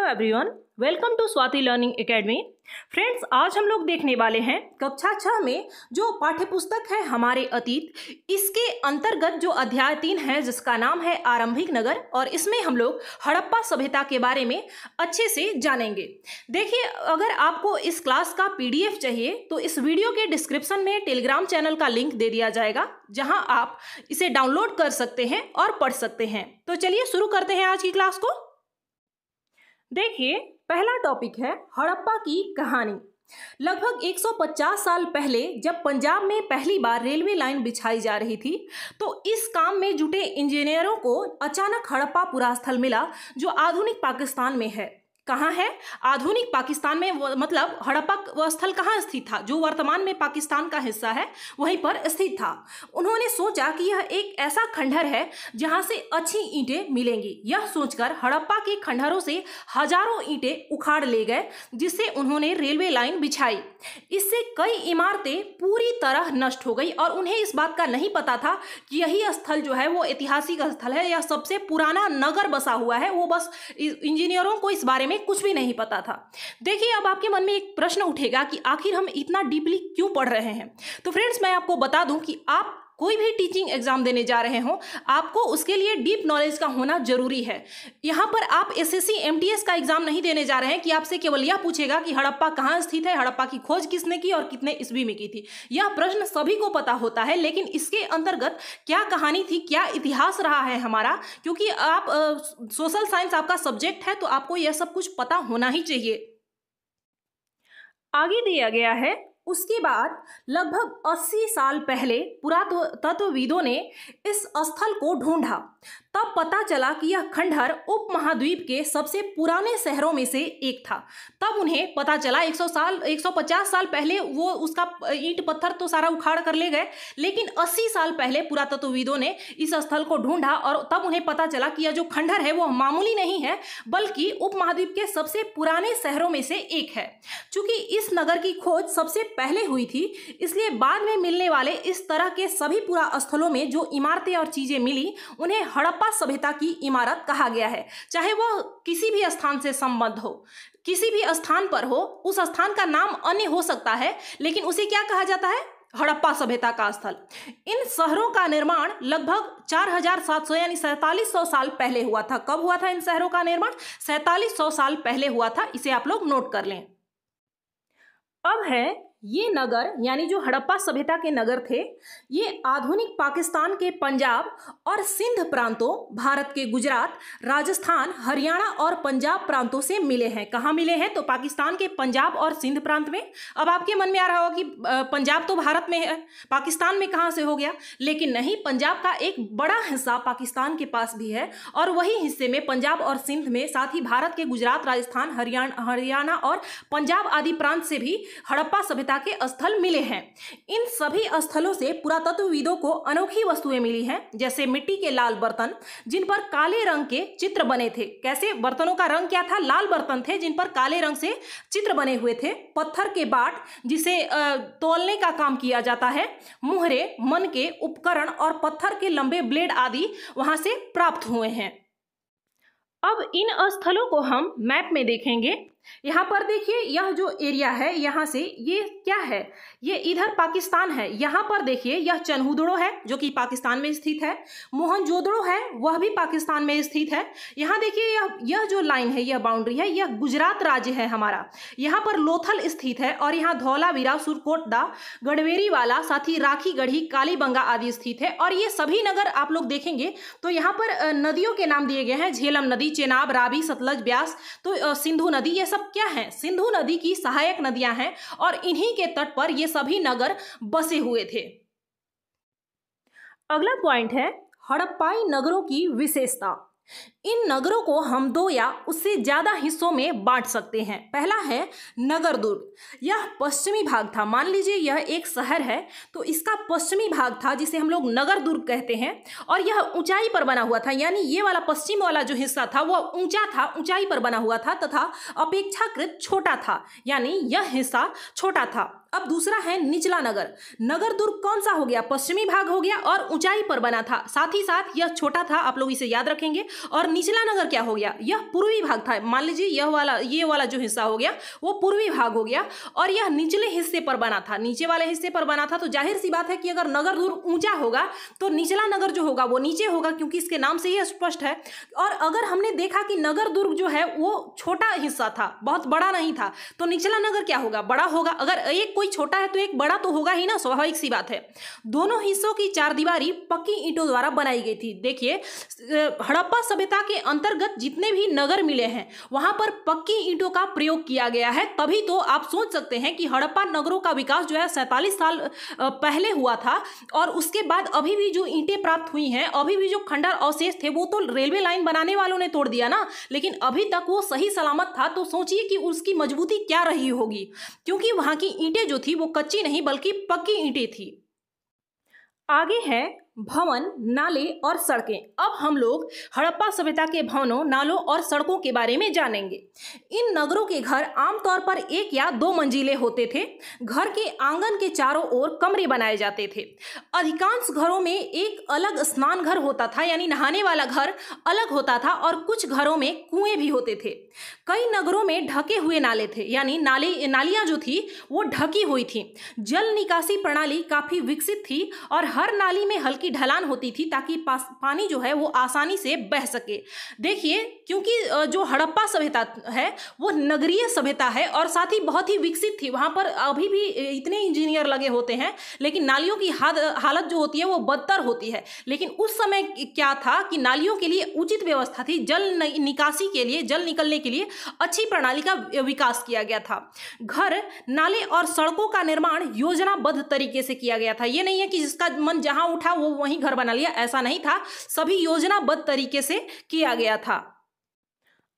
Everyone, welcome to Swati learning academy. Friends, आज हम लोग देखने वाले हैं कक्षा 6 में जो पाठ्यपुस्तक है हमारे अतीत, इसके अंतर्गत जो अध्याय 3 है जिसका नाम है आरंभिक नगर, और इसमें हम लोग हड़प्पा सभ्यता के बारे में अच्छे से जानेंगे। देखिए, अगर आपको इस क्लास का पीडीएफ चाहिए तो इस वीडियो के डिस्क्रिप्शन में टेलीग्राम चैनल का लिंक दे दिया जाएगा, जहां आप इसे डाउनलोड कर सकते हैं और पढ़ सकते हैं। तो चलिए शुरू करते हैं आज की क्लास को। देखिए, पहला टॉपिक है हड़प्पा की कहानी। लगभग 150 साल पहले जब पंजाब में पहली बार रेलवे लाइन बिछाई जा रही थी, तो इस काम में जुटे इंजीनियरों को अचानक हड़प्पा पुरा स्थल मिला, जो आधुनिक पाकिस्तान में है। कहाँ है? आधुनिक पाकिस्तान में, मतलब हड़प्पा स्थल कहाँ स्थित था? जो वर्तमान में पाकिस्तान का हिस्सा है वहीं पर स्थित था। उन्होंने सोचा कि यह एक ऐसा खंडहर है जहां से अच्छी ईंटें मिलेंगी। यह सोचकर हड़प्पा के खंडहरों से हजारों ईंटें उखाड़ ले गए, जिससे उन्होंने रेलवे लाइन बिछाई। इससे कई इमारतें पूरी तरह नष्ट हो गई और उन्हें इस बात का नहीं पता था कि यही स्थल जो है वो ऐतिहासिक स्थल है या सबसे पुराना नगर बसा हुआ है। वो बस इंजीनियरों को इस बारे में कुछ भी नहीं पता था। देखिए, अब आपके मन में एक प्रश्न उठेगा कि आखिर हम इतना डीपली क्यों पढ़ रहे हैं। तो फ्रेंड्स, मैं आपको बता दूं कि आप कोई भी टीचिंग एग्जाम देने जा रहे हो, आपको उसके लिए डीप नॉलेज का होना जरूरी है। यहाँ पर आप एसएससी एमटीएस का एग्जाम नहीं देने जा रहे हैं कि आपसे केवल यह पूछेगा कि हड़प्पा कहाँ स्थित है, हड़प्पा की खोज किसने की और कितने ईस्वी में की थी। यह प्रश्न सभी को पता होता है, लेकिन इसके अंतर्गत क्या कहानी थी, क्या इतिहास रहा है हमारा, क्योंकि आप सोशल साइंस आपका सब्जेक्ट है, तो आपको यह सब कुछ पता होना ही चाहिए। आगे दिया गया है, उसके बाद लगभग 80 साल पहले पुरातत्वविदों ने इस स्थल को ढूंढा। तब पता चला कि यह खंडहर उपमहाद्वीप के सबसे पुराने शहरों में से एक था। तब उन्हें पता चला 150 साल पहले वो उसका ईंट पत्थर तो सारा उखाड़ कर ले गए, लेकिन 80 साल पहले पुरातत्वविदों ने इस स्थल को ढूंढा और तब उन्हें पता चला कि यह जो खंडहर है वो मामूली नहीं है, बल्कि उपमहाद्वीप के सबसे पुराने शहरों में से एक है। चूंकि इस नगर की खोज सबसे पहले हुई थी, इसलिए बाद में मिलने वाले इस तरह के सभी पुरा स्थलों में जो इमारतें और चीजें मिली, उन्हें हड़प्पा सभ्यता की इमारत कहा गया है। चाहे वह किसी भी स्थान से संबद्ध हो, किसी भी स्थान पर हो, उस स्थान का नाम अन्य हो सकता है, लेकिन उसे क्या कहा जाता है? हड़प्पा सभ्यता का स्थल। इन शहरों का निर्माण लगभग 4700 यानी 4700 साल पहले हुआ था। कब हुआ था इन शहरों का निर्माण? 4700 साल पहले हुआ था। इसे आप लोग नोट कर लें। अब है ये नगर, यानी जो हड़प्पा सभ्यता के नगर थे, ये आधुनिक पाकिस्तान के पंजाब और सिंध प्रांतों, भारत के गुजरात, राजस्थान, हरियाणा और पंजाब प्रांतों से मिले हैं। कहाँ मिले हैं? तो पाकिस्तान के पंजाब और सिंध प्रांत में। अब आपके मन में आ रहा होगा कि पंजाब तो भारत में है, पाकिस्तान में कहाँ से हो गया? लेकिन नहीं, पंजाब का एक बड़ा हिस्सा पाकिस्तान के पास भी है, और वही हिस्से में पंजाब और सिंध में, साथ ही भारत के गुजरात, राजस्थान, हरियाणा और पंजाब आदि प्रांत से भी हड़प्पा सभ्यता के स्थल मिले हैं। इन सभी स्थलों से पुरातत्वविदों को अनोखी वस्तुएं मिली हैं, जैसे मिट्टी के लाल बर्तन जिन पर काले रंग के चित्र बने थे। कैसे? बर्तनों का रंग क्या था? लाल बर्तन थे जिन पर काले रंग से चित्र बने हुए थे। पत्थर के बाट जिसे तौलने का काम किया जाता है, मुहरे, मन के उपकरण और पत्थर के लंबे ब्लेड आदि वहां से प्राप्त हुए हैं। अब इन स्थलों को हम मैप में देखेंगे। यहाँ पर देखिए, यह जो एरिया है, यहाँ से ये क्या है? ये इधर पाकिस्तान है। यहाँ पर देखिए, यह चनहुदड़ो है जो कि पाकिस्तान में स्थित है। मोहनजोदड़ो है, वह भी पाकिस्तान में स्थित है। यहाँ देखिए, यह जो लाइन है, यह बाउंड्री है, यह गुजरात राज्य है हमारा। यहाँ पर लोथल स्थित है, और यहाँ धौलावीरा, सुरकोटदा, गढ़वेरीवाला, साथ ही राखी गढ़ी, कालीबंगा आदि स्थित है। और ये सभी नगर आप लोग देखेंगे तो यहाँ पर नदियों के नाम दिए गए हैं। झेलम नदी, चेनाब, रावी, सतलज, ब्यास, तो सिंधु नदी, ये सब क्या है? सिंधु नदी की सहायक नदियां हैं, और इन्हीं के तट पर ये सभी नगर बसे हुए थे। अगला पॉइंट है हड़प्पाई नगरों की विशेषता। इन नगरों को हम 2 या उससे ज्यादा हिस्सों में बांट सकते हैं। पहला है नगर दुर्ग। यह पश्चिमी भाग था। मान लीजिए यह एक शहर है, तो इसका पश्चिमी भाग था जिसे हम लोग नगर दुर्ग कहते हैं, और यह ऊंचाई पर बना हुआ था। यानी ये वाला पश्चिम वाला जो हिस्सा था वह ऊंचा था, ऊंचाई पर बना हुआ था तथा अपेक्षाकृत छोटा था, यानी यह हिस्सा छोटा था। अब दूसरा है निचला नगर। नगर दुर्ग कौन सा हो गया? पश्चिमी भाग हो गया और ऊंचाई पर बना था, साथ ही साथ यह छोटा था, आप लोग इसे याद रखेंगे। और निचला नगर क्या हो गया? यह पूर्वी भाग था। मान लीजिए ये वाला जो हिस्सा हो गया वो पूर्वी भाग हो गया और यह निचले हिस्से पर बना था, नीचे वाले हिस्से पर बना था। तो जाहिर सी बात है कि अगर नगर दुर्ग ऊंचा होगा तो निचला नगर जो होगा वो नीचे होगा, क्योंकि इसके नाम से ही स्पष्ट है। और अगर हमने देखा कि नगर दुर्ग जो है वो छोटा हिस्सा था, बहुत बड़ा नहीं था, तो निचला नगर क्या होगा? बड़ा होगा। अगर एक कोई छोटा है तो एक बड़ा तो होगा ही ना, स्वाभाविक सी बात है। दोनों हिस्सों की चारदीवारी पक्की ईंटों द्वारा बनाई गई थी। देखिए, हड़प्पा सभ्यता के अंतर्गत जितने भी नगर मिले हैं वहां पर पक्की ईंटों का प्रयोग किया गया है। तभी तो आप सोच सकते हैं कि हड़प्पा नगरों का विकास जो है 47 साल पहले हुआ था और उसके बाद अभी भी जो ईंटें प्राप्त हुई हैं, अभी भी जो खंडर अवशेष थे वो तो रेलवे लाइन बनाने वालों ने तोड़ दिया ना, लेकिन अभी तक वो सही सलामत था। तो सोचिए कि उसकी मजबूती क्या रही होगी, क्योंकि वहां की ईंटें जो थी वो कच्ची नहीं बल्कि पक्की ईंटें थी। आगे है भवन, नाले और सड़कें। अब हम लोग हड़प्पा सभ्यता के भवनों, नालों और सड़कों के बारे में जानेंगे। इन नगरों के घर आमतौर पर 1 या 2 मंजिले होते थे। घर के आंगन के चारों ओर कमरे बनाए जाते थे। अधिकांश घरों में एक अलग स्नान घर होता था, यानी नहाने वाला घर अलग होता था, और कुछ घरों में कुएं भी होते थे। कई नगरों में ढके हुए नाले थे, यानी नालियां जो थी वो ढकी हुई थी। जल निकासी प्रणाली काफी विकसित थी और हर नाली में हल्की ढलान होती थी ताकि पानी जो है वो आसानी से बह सके। देखिए, क्योंकि जो हड़प्पा सभ्यता है वो नगरीय सभ्यता है और साथ ही बहुत ही विकसित थी। वहां पर अभी भी इतने इंजीनियर लगे होते हैं, लेकिन नालियों की हालत जो होती है वो बदतर होती है। लेकिन उस समय क्या था कि नालियों के लिए उचित व्यवस्था थी, जल निकासी के लिए, जल निकलने के लिए अच्छी प्रणाली का विकास किया गया था। घर, नाले और सड़कों का निर्माण योजनाबद्ध तरीके से किया गया था। ये नहीं है कि जिसका मन जहां उठा वो वहीं घर बना लिया, ऐसा नहीं था। सभी योजनाबद्ध तरीके से किया गया था।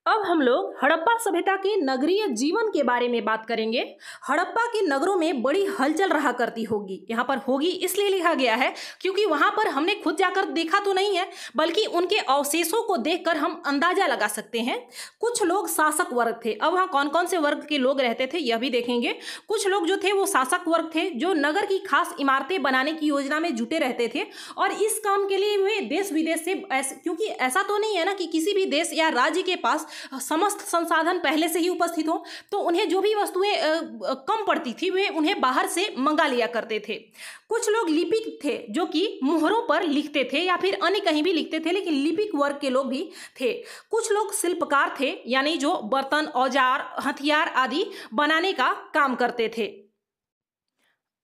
अब हम लोग हड़प्पा सभ्यता के नगरीय जीवन के बारे में बात करेंगे। हड़प्पा के नगरों में बड़ी हलचल रहा करती होगी। यहाँ पर होगी इसलिए लिखा गया है क्योंकि वहां पर हमने खुद जाकर देखा तो नहीं है, बल्कि उनके अवशेषों को देखकर हम अंदाजा लगा सकते हैं। कुछ लोग शासक वर्ग थे। अब वहाँ कौन कौन से वर्ग के लोग रहते थे यह भी देखेंगे। कुछ लोग जो थे वो शासक वर्ग थे, जो नगर की खास इमारतें बनाने की योजना में जुटे रहते थे और इस काम के लिए वे देश विदेश से, क्योंकि ऐसा तो नहीं है ना कि किसी भी देश या राज्य के पास समस्त संसाधन पहले से ही उपस्थित हो, तो उन्हें जो भी वस्तुएं कम पड़ती थी वे उन्हें बाहर से मंगा लिया करते थे। कुछ लोग लिपिक थे जो कि मुहरों पर लिखते थे या फिर अन्य कहीं भी लिखते थे, लेकिन लिपिक वर्ग के लोग भी थे। कुछ लोग शिल्पकार थे, यानी जो बर्तन, औजार, हथियार आदि बनाने का काम करते थे।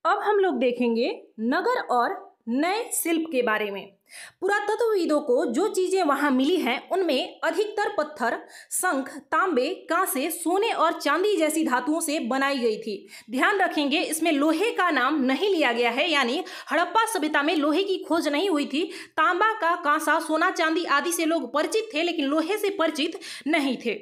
अब हम लोग देखेंगे नगर और नए शिल्प के बारे में। पुरातत्वविदों को जो चीजें वहां मिली हैं उनमें अधिकतर पत्थर, शंख, तांबे, कांसे, सोने और चांदी जैसी धातुओं से बनाई गई थी। ध्यान रखेंगे इसमें लोहे का नाम नहीं लिया गया है, यानी हड़प्पा सभ्यता में लोहे की खोज नहीं हुई थी। तांबा का कांसा, सोना, चांदी आदि से लोग परिचित थे, लेकिन लोहे से परिचित नहीं थे।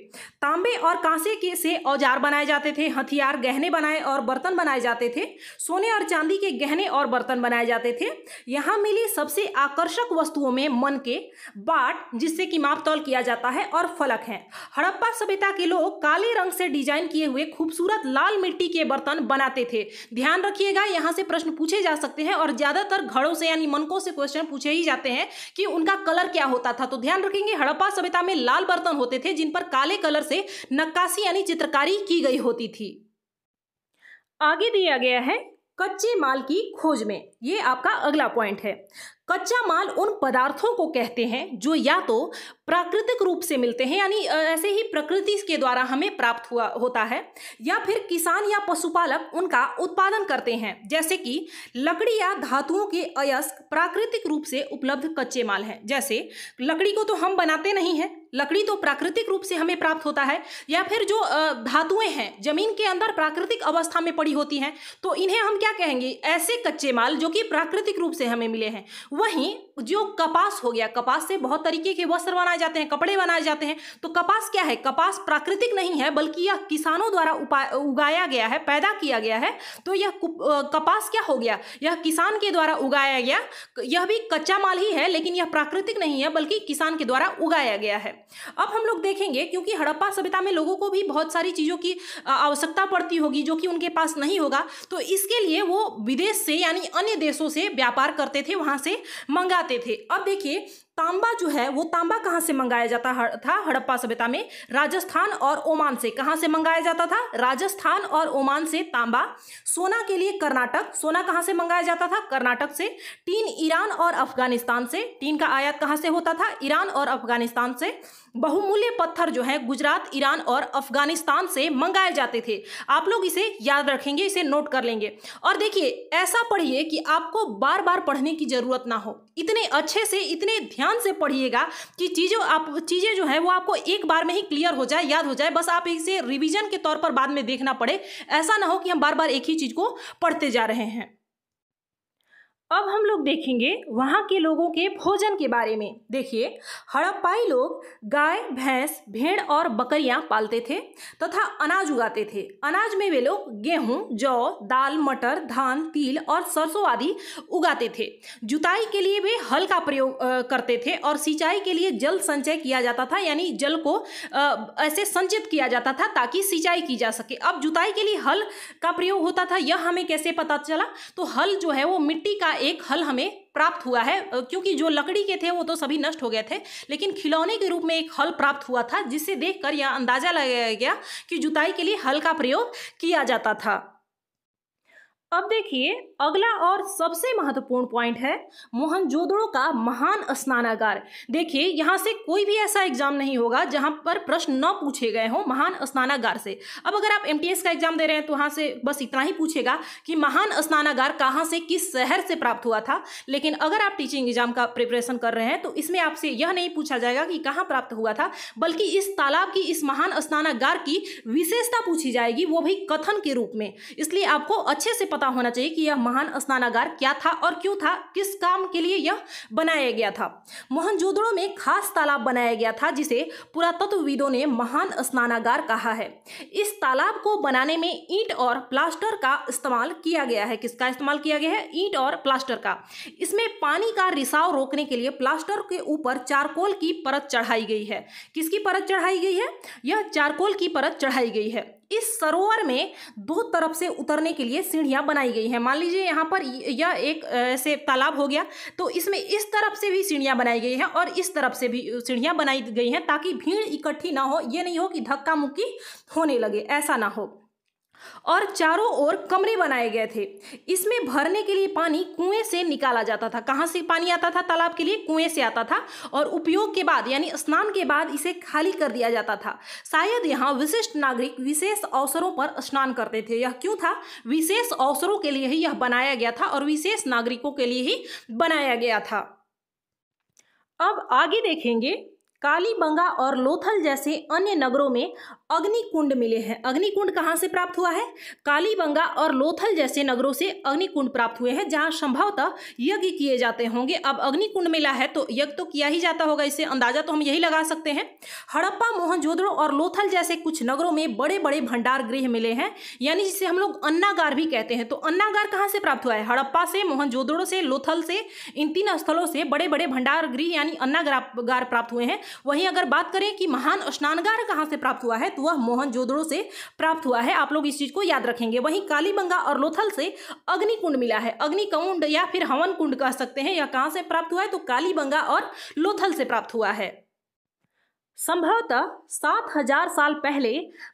तांबे और कांसे के से औजार बनाए जाते थे, हथियार, गहने बनाए और बर्तन बनाए जाते थे। सोने और चांदी के गहने और बर्तन बनाए जाते थे। यहाँ मिली सबसे आकर्षक वस्तुओं में मनके, बाट जिससे कि मापतौल किया जाता है, और फलक हैं। हड़प्पा सभ्यता के लोग काले रंग से डिजाइन किए हुए खूबसूरत लाल मिट्टी के बर्तन बनाते थे। ध्यान रखिएगा, यहां से प्रश्न पूछे जा सकते हैं और ज्यादातर घड़ों से यानी मनकों से क्वेश्चन पूछे ही जाते हैं कि उनका कलर क्या होता था। तो ध्यान रखेंगे हड़प्पा सभ्यता में लाल बर्तन होते थे जिन पर काले कलर से नक्काशी यानी चित्रकारी की गई होती थी। आगे दिया गया है कच्चे माल की खोज में। ये आपका अगला पॉइंट है। कच्चा माल उन पदार्थों को कहते हैं जो या तो प्राकृतिक रूप से मिलते हैं, यानी ऐसे ही प्रकृति के द्वारा हमें प्राप्त होता है, या फिर किसान या पशुपालक उनका उत्पादन करते हैं। जैसे कि लकड़ी या धातुओं के अयस्क प्राकृतिक रूप से उपलब्ध कच्चे माल हैं। जैसे लकड़ी को तो हम बनाते नहीं हैं, लकड़ी तो प्राकृतिक रूप से हमें प्राप्त होता है, या फिर जो धातुएं हैं जमीन के अंदर प्राकृतिक अवस्था में पड़ी होती हैं, तो इन्हें हम क्या कहेंगे? ऐसे कच्चे माल जो कि प्राकृतिक रूप से हमें मिले हैं। वहीं जो कपास हो गया, कपास से बहुत तरीके के वस्त्र बनाए जाते हैं, कपड़े बनाए जाते हैं। तो कपास क्या है? कपास प्राकृतिक नहीं है, बल्कि यह किसानों द्वारा उगाया गया है, पैदा किया गया है। तो यह कपास क्या हो गया? यह किसान के द्वारा उगाया गया, यह भी कच्चा माल ही है, लेकिन यह प्राकृतिक नहीं है, बल्कि किसान के द्वारा उगाया गया है। अब हम लोग देखेंगे, क्योंकि हड़प्पा सभ्यता में लोगों को भी बहुत सारी चीज़ों की आवश्यकता पड़ती होगी जो कि उनके पास नहीं होगा, तो इसके लिए वो विदेश से यानी अन्य देशों से व्यापार करते थे, वहाँ से मंगाते थे। अब देखिए, तांबा जो है वो तांबा कहाँ से मंगाया जाता था हड़प्पा सभ्यता में? राजस्थान और ओमान से। कहाँ से मंगाया जाता था? राजस्थान और ओमान से तांबा। सोना के लिए कर्नाटक, सोना कहाँ से मंगाया जाता था? कर्नाटक से। टीन ईरान और अफगानिस्तान से, टीन का आयात कहाँ से होता था? ईरान और अफगानिस्तान से। बहुमूल्य पत्थर जो है गुजरात, ईरान और अफगानिस्तान से मंगाए जाते थे। आप लोग इसे याद रखेंगे, इसे नोट कर लेंगे। और देखिए, ऐसा पढ़िए कि आपको बार बार पढ़ने की जरूरत ना हो, इतने अच्छे से, इतने ध्यान से पढ़िएगा कि चीजें जो है वो आपको एक बार में ही क्लियर हो जाए, याद हो जाए। बस आप इसे रिवीजन के तौर पर बाद में देखना पड़े, ऐसा ना हो कि हम बार बार एक ही चीज को पढ़ते जा रहे हैं। अब हम लोग देखेंगे वहाँ के लोगों के भोजन के बारे में। देखिए, हड़प्पाई लोग गाय, भैंस, भेड़ और बकरियां पालते थे तथा अनाज उगाते थे। अनाज में वे लोग गेहूं, जौ, दाल, मटर, धान, तिल और सरसों आदि उगाते थे। जुताई के लिए वे हल का प्रयोग करते थे और सिंचाई के लिए जल संचय किया जाता था, यानी जल को ऐसे संचित किया जाता था ताकि सिंचाई की जा सके। अब जुताई के लिए हल का प्रयोग होता था, यह हमें कैसे पता चला? तो हल जो है वो मिट्टी का एक हल हमें प्राप्त हुआ है, क्योंकि जो लकड़ी के थे वो तो सभी नष्ट हो गए थे, लेकिन खिलौने के रूप में एक हल प्राप्त हुआ था, जिससे देखकर यह अंदाजा लगाया गया कि जुताई के लिए हल का प्रयोग किया जाता था। अब देखिए, अगला और सबसे महत्वपूर्ण पॉइंट है मोहनजोदड़ो का महान स्नानागार। देखिए, यहाँ से कोई भी ऐसा एग्जाम नहीं होगा जहाँ पर प्रश्न न पूछे गए हों महान स्नानागार से। अब अगर आप एमटीएस का एग्जाम दे रहे हैं तो वहाँ से बस इतना ही पूछेगा कि महान स्नानागार कहाँ से, किस शहर से प्राप्त हुआ था। लेकिन अगर आप टीचिंग एग्जाम का प्रिपरेशन कर रहे हैं तो इसमें आपसे यह नहीं पूछा जाएगा कि कहाँ प्राप्त हुआ था, बल्कि इस तालाब की, इस महान स्नानागार की विशेषता पूछी जाएगी, वो भी कथन के रूप में। इसलिए आपको अच्छे से होना चाहिए कि यह महान स्नानागार क्या था और क्यों था, किस काम के लिए यह बनाया गया था। मोहनजोदड़ो में खास तालाब बनाया गया था जिसे पुरातत्वविदों ने महान स्नानागार कहा है। इस तालाब को बनाने में ईंट और प्लास्टर का इस्तेमाल किया गया है। किसका इस्तेमाल किया गया है? ईंट और प्लास्टर का। इसमें पानी का रिसाव रोकने के लिए प्लास्टर के ऊपर चारकोल की परत चढ़ाई गई है। किसकी परत चढ़ाई गई है? यह चारकोल की परत चढ़ाई गई है। इस सरोवर में दो तरफ से उतरने के लिए सीढ़ियां बनाई गई हैं। मान लीजिए यहाँ पर यह एक ऐसे तालाब हो गया, तो इसमें इस तरफ से भी सीढ़ियां बनाई गई हैं और इस तरफ से भी सीढ़ियां बनाई गई हैं, ताकि भीड़ इकट्ठी ना हो। ये नहीं हो कि धक्का मुक्की होने लगे, ऐसा ना हो। और चारों ओर कमरे बनाए गए थे। इसमें भरने के लिए पानी कुएं से निकाला जाता था। कहाँ से पानी आता था तालाब के लिए? कुएं से आता था। और उपयोग के बाद यानी स्नान के बाद इसे खाली कर दिया जाता था। शायद यहाँ विशिष्ट नागरिक विशेष अवसरों पर स्नान करते थे। यह क्यों था? विशेष अवसरों के लिए ही यह बनाया गया था और विशेष नागरिकों के लिए ही बनाया गया था। अब आगे देखेंगे, कालीबंगा और लोथल जैसे अन्य नगरों में अग्निकुंड मिले हैं। अग्निकुंड कहाँ से प्राप्त हुआ है? कालीबंगा और लोथल जैसे नगरों से अग्निकुंड प्राप्त हुए हैं, जहाँ संभवतः यज्ञ किए जाते होंगे। अब अग्निकुंड मिला है तो यज्ञ तो किया ही जाता होगा, इससे अंदाजा तो हम यही लगा सकते हैं। हड़प्पा, मोहनजोदड़ो और लोथल जैसे कुछ नगरों में बड़े बड़े भंडार गृह मिले हैं, यानी जिसे हम लोग अन्नागार भी कहते हैं। तो अन्नागार कहाँ से प्राप्त हुआ है? हड़प्पा से, मोहनजोदड़ो से, लोथल से। इन तीन स्थलों से बड़े बड़े भंडार गृह यानी अन्नागार प्राप्त हुए हैं। वहीं अगर बात करें कि महान स्नानागार कहाँ से प्राप्त हुआ है, तो वह मोहनजोदड़ो से प्राप्त हुआ है। आप लोग इस चीज को याद रखेंगे। वहीं कालीबंगा और लोथल से अग्निकुंड मिला है। अग्निकुंड या फिर हवन कुंड कह सकते हैं। यह कहाँ से प्राप्त हुआ है? तो कालीबंगा और लोथल से प्राप्त हुआ है। संभवतः 7000 साल पहले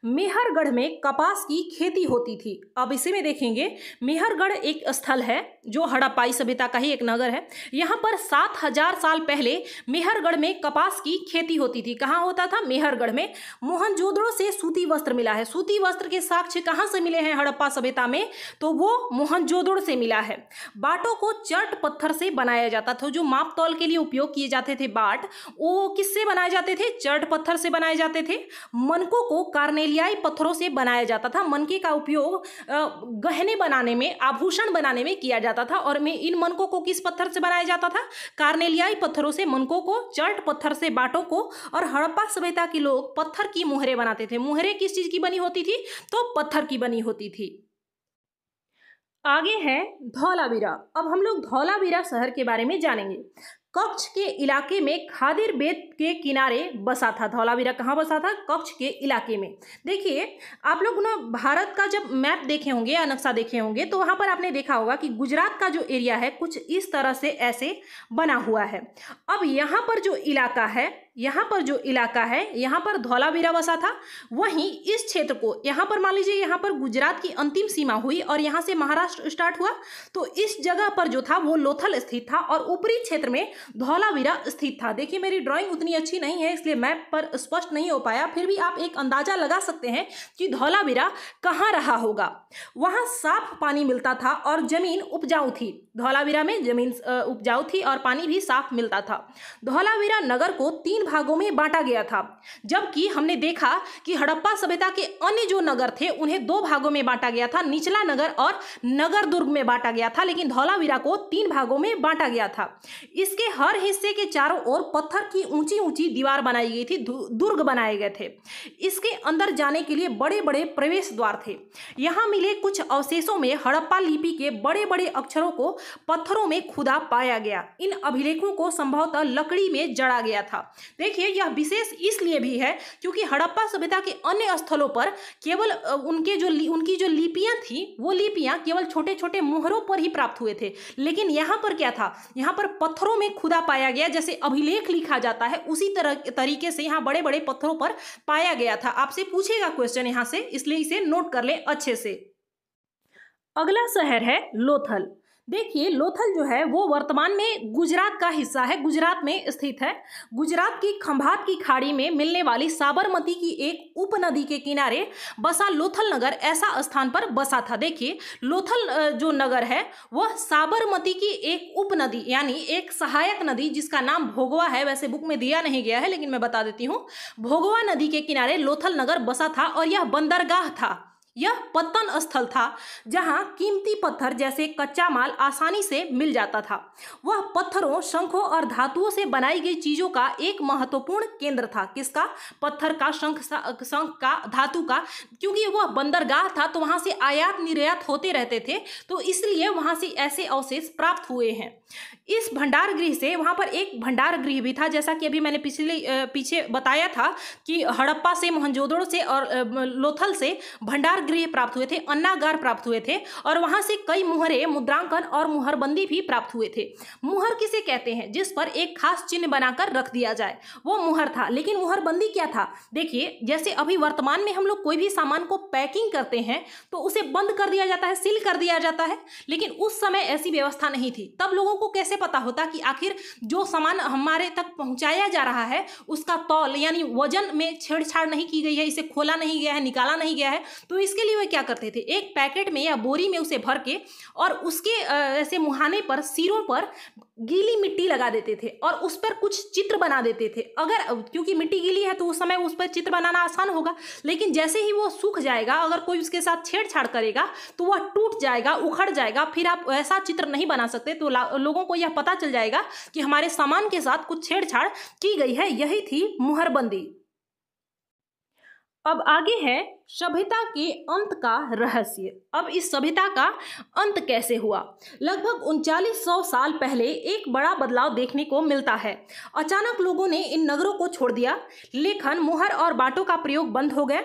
मेहरगढ़ में कपास की खेती होती थी। अब इसी में देखेंगे, मेहरगढ़ एक स्थल है जो हड़प्पाई सभ्यता का ही एक नगर है। यहाँ पर 7000 साल पहले मेहरगढ़ में कपास की खेती होती थी। कहाँ होता था? मेहरगढ़ में। मोहनजोदड़ो से सूती वस्त्र मिला है। सूती वस्त्र के साक्ष्य कहाँ से मिले हैं हड़प्पा सभ्यता में? तो वो मोहनजोदड़ो से मिला है। बाटों को चट पत्थर से बनाया जाता था। जो माप तौल के लिए उपयोग किए जाते थे बाट, वो किससे बनाए जाते थे? चर्ट पत्थर से बनाए जाते थे। मनकों को कार्नेलियाई पत्थरों से बनाया जाता था। मनके का उपयोग गहने बनाने में, आभूषण बनाने में किया जाता था। और इन मनकों को किस पत्थर से बनाया जाता था? कार्नेलियाई पत्थरों से मनकों को, चर्ट पत्थर से बाटों को। और हड़प्पा सभ्यता के लोग पत्थर की मुहरें बनाते थे। मुहरें किस चीज की बनी होती थी? तो पत्थर की बनी होती थी। आगे है धौलावीरा। अब हम लोग धौलावीरा शहर के बारे में जानेंगे। कच्छ के इलाके में खादिर बेट के किनारे बसा था। धौलावीरा कहाँ बसा था? कच्छ के इलाके में। देखिए, आप लोग ना भारत का जब मैप देखे होंगे या नक्शा देखे होंगे तो वहाँ पर आपने देखा होगा कि गुजरात का जो एरिया है कुछ इस तरह से ऐसे बना हुआ है। अब यहाँ पर जो इलाका है, यहाँ पर धौलावीरा बसा था। वहीं इस क्षेत्र को, यहाँ पर मान लीजिए यहाँ पर गुजरात की अंतिम सीमा हुई और यहाँ से महाराष्ट्र स्टार्ट हुआ, तो इस जगह पर जो था वो लोथल स्थित था और ऊपरी क्षेत्र में धौलावीरा स्थित था। देखिए, मेरी ड्राइंग उतनी अच्छी नहीं है इसलिए मैप पर स्पष्ट नहीं हो पाया, फिर भी आप एक अंदाजा लगा सकते हैं कि धौलावीरा कहाँ रहा होगा। वहाँ साफ पानी मिलता था और जमीन उपजाऊ थी। धौलावीरा में जमीन उपजाऊ थी और पानी भी साफ मिलता था। धौलावीरा नगर को 3 भागों में बांटा गया था, जबकि हमने देखा कि हड़प्पा सभ्यता के अन्य जो नगर थे उन्हें 2 भागों में बांटा गया था, निचला नगर और नगर दुर्ग में बांटा गया था। लेकिन धौलावीरा को 3 भागों में बांटा गया था। इसके हर हिस्से के चारों ओर पत्थर की ऊंची ऊंची दीवार बनाई गई थी, दुर्ग बनाए गए थे। इसके अंदर जाने के लिए बड़े बड़े प्रवेश द्वार थे। यहाँ मिले कुछ अवशेषों में हड़प्पा लिपि के बड़े बड़े अक्षरों को पत्थरों में खुदा पाया गया। इन अभिलेखों को संभवतः लकड़ी में जड़ा गया था। देखिए, यह विशेष इसलिए भी है क्योंकि हड़प्पा सभ्यता के अन्य स्थलों पर केवल उनकी जो लिपियां थी वो लिपियां केवल छोटे छोटे मुहरों पर ही प्राप्त हुए थे। लेकिन यहाँ पर क्या था? यहाँ पर पत्थरों में खुदा पाया गया। जैसे अभिलेख लिखा जाता है उसी तरीके से यहाँ बड़े बड़े पत्थरों पर पाया गया था। आपसे पूछेगा क्वेश्चन यहाँ से, इसलिए इसे नोट कर ले अच्छे से। अगला शहर है लोथल। देखिए, लोथल जो है वो वर्तमान में गुजरात का हिस्सा है, गुजरात में स्थित है। गुजरात की खंभात की खाड़ी में मिलने वाली साबरमती की एक उपनदी के किनारे बसा लोथल नगर ऐसा स्थान पर बसा था। देखिए, लोथल जो नगर है वह साबरमती की एक उपनदी यानी एक सहायक नदी जिसका नाम भोगवा है, वैसे बुक में दिया नहीं गया है लेकिन मैं बता देती हूँ। भोगवा नदी के किनारे लोथल नगर बसा था और यह बंदरगाह था। यह पत्तन स्थल था जहां कीमती पत्थर जैसे कच्चा माल आसानी से मिल जाता था। वह पत्थरों, शंखों और धातुओं से बनाई गई चीजों का एक महत्वपूर्ण केंद्र था। किसका? पत्थर का, शंख का, धातु का। क्योंकि वह बंदरगाह था तो वहां से आयात निर्यात होते रहते थे, तो इसलिए वहां से ऐसे अवशेष प्राप्त हुए हैं। इस भंडार गृह से, वहां पर एक भंडार गृह भी था, जैसा कि अभी मैंने पीछे बताया था कि हड़प्पा से, मोहनजोदड़ो से और लोथल से भंडार गृह प्राप्त हुए थे, अन्नागार प्राप्त हुए थे और वहां से कई मुहरे, मुद्रांकन और मुहरबंदी भी प्राप्त हुए थे। मुहर किसे कहते हैं? जिस पर एक खास चिन्ह बनाकर रख दिया जाए, वो मुहर था। लेकिन मुहरबंदी क्या था? देखिए, जैसे अभी वर्तमान में हम लोग कोई भी सामान को पैकिंग करते हैं तो उसे बंद कर दिया जाता है, सील कर दिया जाता है, लेकिन उस समय ऐसी व्यवस्था नहीं थी। तब लोगों को कैसे पता होता कि आखिर जो सामान हमारे तक पहुंचाया जा रहा है उसका तौल यानी वजन में छेड़छाड़ नहीं की गई है, इसे खोला नहीं गया है, निकाला नहीं गया है। तो इसके लिए वे क्या करते थे? एक पैकेट में या बोरी में उसे भर के और उसके ऐसे मुहाने पर, सिरों पर गीली मिट्टी लगा देते थे और उस पर कुछ चित्र बना देते थे। अगर, क्योंकि मिट्टी गीली है तो उस समय उस पर चित्र बनाना आसान होगा, लेकिन जैसे ही वो सूख जाएगा, अगर कोई उसके साथ छेड़छाड़ करेगा तो वह टूट जाएगा, उखड़ जाएगा, फिर आप ऐसा चित्र नहीं बना सकते। तो लोगों को यह पता चल जाएगा कि हमारे सामान के साथ कुछ छेड़छाड़ की गई है। यही थी मुहरबंदी। अब आगे है सभ्यता के अंत का रहस्य। अब इस सभ्यता का अंत कैसे हुआ? लगभग 3900 साल पहले एक बड़ा बदलाव देखने को मिलता है। अचानक लोगों ने इन नगरों को छोड़ दिया। लेखन, मुहर और बाटों का प्रयोग बंद हो गया।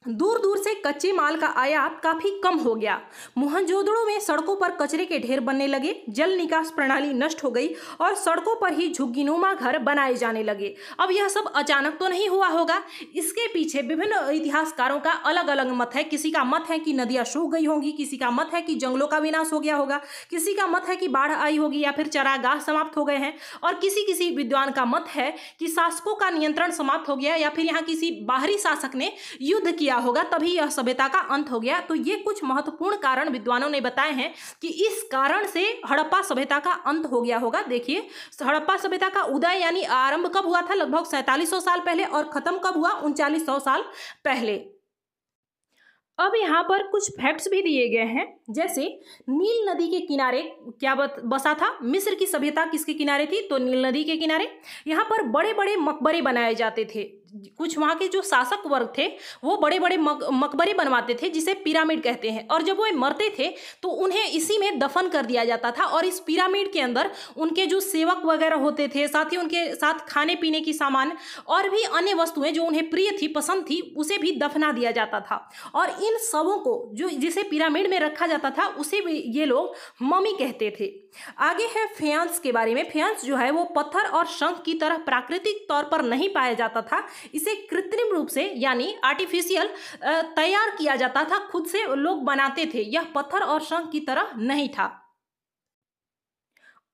दूर दूर से कच्चे माल का आयात काफी कम हो गया। मोहनजोदड़ो में सड़कों पर कचरे के ढेर बनने लगे, जल निकास प्रणाली नष्ट हो गई और सड़कों पर ही झुग्गीनुमा घर बनाए जाने लगे। अब यह सब अचानक तो नहीं हुआ होगा, इसके पीछे विभिन्न इतिहासकारों का अलग अलग मत है। किसी का मत है कि नदियां सूख गई होंगी, किसी का मत है कि जंगलों का विनाश हो गया होगा, किसी का मत है कि बाढ़ आई होगी या फिर चरागाह समाप्त हो गए हैं, और किसी किसी विद्वान का मत है कि शासकों का नियंत्रण समाप्त हो गया या फिर यहाँ किसी बाहरी शासक ने युद्ध किया किया होगा तभी यह सभ्यता का अंत हो गया। तो ये कुछ महत्वपूर्ण कारण विद्वानों ने बताए हैं कि इस कारण से हड़प्पा सभ्यता का अंत हो गया होगा। देखिए, हड़प्पा सभ्यता का उदय यानी आरंभ कब हुआ था? लगभग 4700 साल पहले। और खत्म कब हुआ? 3900 साल पहले। अब यहाँ पर कुछ फैक्ट्स भी दिए गए हैं, जैसे नील नदी के किनारे क्या बसा था? मिस्र की सभ्यता किसके किनारे थी? तो नील नदी के किनारे। यहाँ पर बड़े बड़े मकबरे बनाए जाते थे। कुछ वहाँ के जो शासक वर्ग थे वो बड़े बड़े मकबरे बनवाते थे, जिसे पिरामिड कहते हैं। और जब वो मरते थे तो उन्हें इसी में दफन कर दिया जाता था। और इस पिरामिड के अंदर उनके जो सेवक वगैरह होते थे, साथ ही उनके साथ खाने पीने की सामान और भी अन्य वस्तुएं जो उन्हें प्रिय थी, पसंद थी, उसे भी दफना दिया जाता था। और इन सबों को जो जिसे पिरामिड में रखा जाता था उसे भी ये लोग ममी कहते थे। आगे है फेयंस के बारे में। फेयंस जो है वो पत्थर और शंख की तरह प्राकृतिक तौर पर नहीं पाया जाता था। इसे कृत्रिम रूप से यानी आर्टिफिशियल तैयार किया जाता था, खुद से लोग बनाते थे। यह पत्थर और शंख की तरह नहीं था।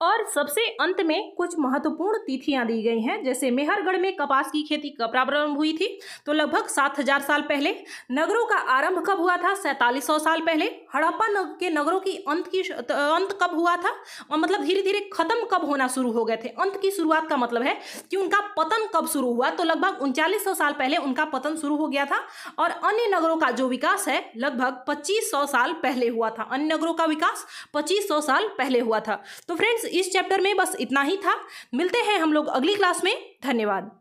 और सबसे अंत में कुछ महत्वपूर्ण तिथियां दी गई हैं, जैसे मेहरगढ़ में कपास की खेती कब प्रारंभ हुई थी? तो लगभग 7000 साल पहले। नगरों का आरंभ कब हुआ था? 4700 साल पहले। हड़प्पा के नगरों की अंत कब हुआ था? और मतलब धीरे धीरे खत्म कब होना शुरू हो गए थे? अंत की शुरुआत का मतलब है कि उनका पतन कब शुरू हुआ? तो लगभग 3900 साल पहले उनका पतन शुरू हो गया था। और अन्य नगरों का जो विकास है लगभग 2500 साल पहले हुआ था। अन्य नगरों का विकास 2500 साल पहले हुआ था। तो फ्रेंड्स, इस चैप्टर में बस इतना ही था। मिलते हैं हम लोग अगली क्लास में। धन्यवाद।